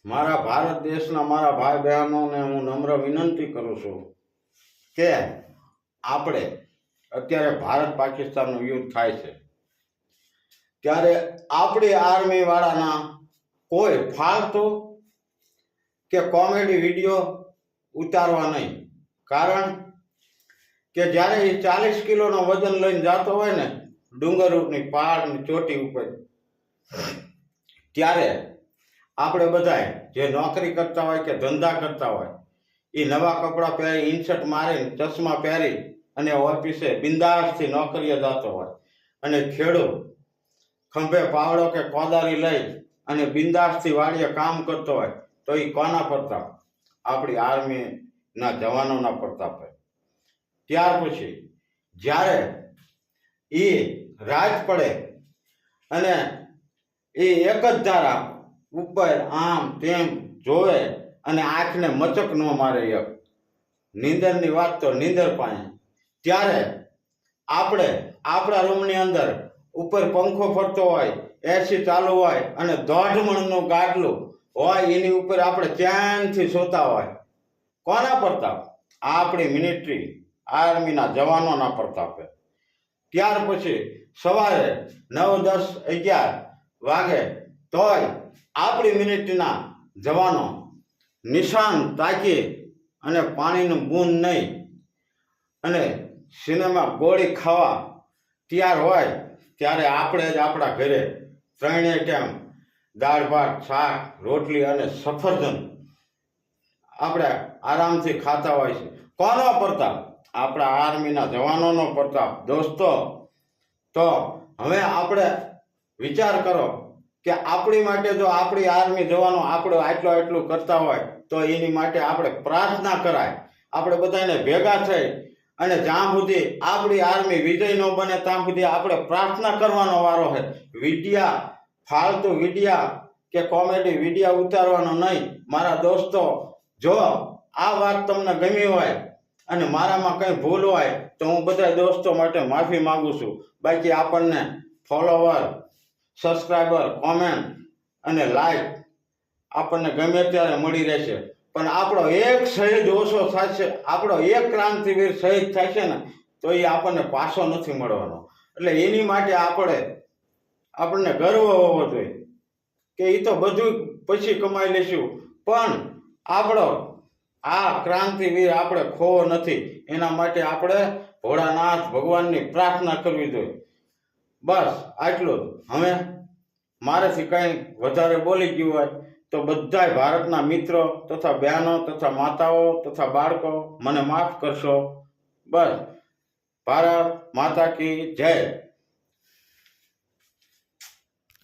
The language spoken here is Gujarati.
મારા ભારત દેશના મારા ભાઈ બહેનોને હું નમ્ર વિનંતી કરું છું કે આપણે અત્યારે ભારત પાકિસ્તાનનું યુદ્ધ થાય છે ત્યારે આપણી આર્મી વાળાના કોઈ ફાલતુ કે કોમેડી વિડીયો ઉતારવા નહીં. કારણ કે જ્યારે એ 40 કિલોનો વજન લઈને જતો હોય ને ડુંગરની પહાડની ચોટી ઉપર, ત્યારે આપણે બધાય જે નોકરી કરતા હોય કે ધંધા કરતા હોય એ નવા કપડાં પહેરી ઇન્સર્ટ મારીને ચશ્મા પહેરી અને ઓફિસે બિંદાસથી નોકરીએ જતો હોય, અને ખેડૂત ખંભે પાવડો કે કોદાળી લઈ અને બિંદાસથી વાડીએ કામ કરતો હોય તો એ કોના પ્રતાપ? આપણી આર્મીના જવાનોના પ્રતાપે. ત્યાર પછી જ્યારે એ રાત પડે અને એ એક જ ધારા ઉપર આમ તેમ જોવે અને આંખને મચક ન મારે, એક નીંદરની વાત તો નીંદર પાસે, ત્યારે આપણે આપણા રૂમની અંદર ઉપર પંખો ફરતો હોય, એસી ચાલુ હોય અને 1.5 મણનું ગાડલું હોય એની ઉપર આપણે ચેનથી સૂતા હોય. કોના પ્રતાપ? આપણી મિલિટરી આર્મીના જવાનોના પ્રતાપે. ત્યાર પછી સવારે 9, 10, 11 વાગે તોય આપણી મિલિટરીના જવાનો નિશાન તાકી અને પાણીનું બૂંદ નહીં અને સિનેમા ગોળી ખાવા તૈયાર હોય, ત્યારે આપણે જ આપણા ઘરે 3 ટાઈમ દાળ ભાત શાક રોટલી અને સફરજન આપણે આરામથી ખાતા હોય છે. કોનો પ્રતાપ? આપણા આર્મીના જવાનોનો પ્રતાપ. દોસ્તો, તો હવે આપણે વિચાર કરો કે આપણી માટે જો આપણી આર્મી જવાનો આપણે આટલું કરતા હોય તો એની માટે આપણે પ્રાર્થના કરાય. આપણે બધાને ભેગા થઈ અને જ્યાં સુધી આપણી આર્મી વિજય ન બને ત્યાં સુધી આપણે પ્રાર્થના કરવાનો વારો છે. ફાલતુ વિડિયા કે કોમેડી વિડિયા ઉતારવાનો નહીં. મારા દોસ્તો, જો આ વાત તમને ગમી હોય અને મારામાં કંઈ ભૂલ હોય તો હું બધા દોસ્તો માટે માફી માંગુ છું. બાકી આપણને ફોલોવર, સબસ્ક્રાઈબર, કોમેન્ટ અને લાઈક આપણને ગમે ત્યારે મળી રહેશે, પણ આપણો એક શહીદ ઓછો થશે, આપણો એક ક્રાંતિવીર શહીદ થશે ને તો એ આપણને પાછો નથી મળવાનો. એટલે એની માટે આપણને ગર્વ હોવો જોઈએ કે એ તો બધું પછી કમાઈ લઈશું, પણ આપણો આ ક્રાંતિવીર આપણે ખોવો નથી. એના માટે આપણે ભોળાનાથ ભગવાનની પ્રાર્થના કરવી જોઈએ. બસ આટલું જ. હવે મારાથી કંઈ વધારે બોલી ગયું હોય તો બધાય ભારતના મિત્રો તથા બહેનો તથા માતાઓ તથા બાળકો મને માફ કરશો. બસ. ભારત માતા કી જય.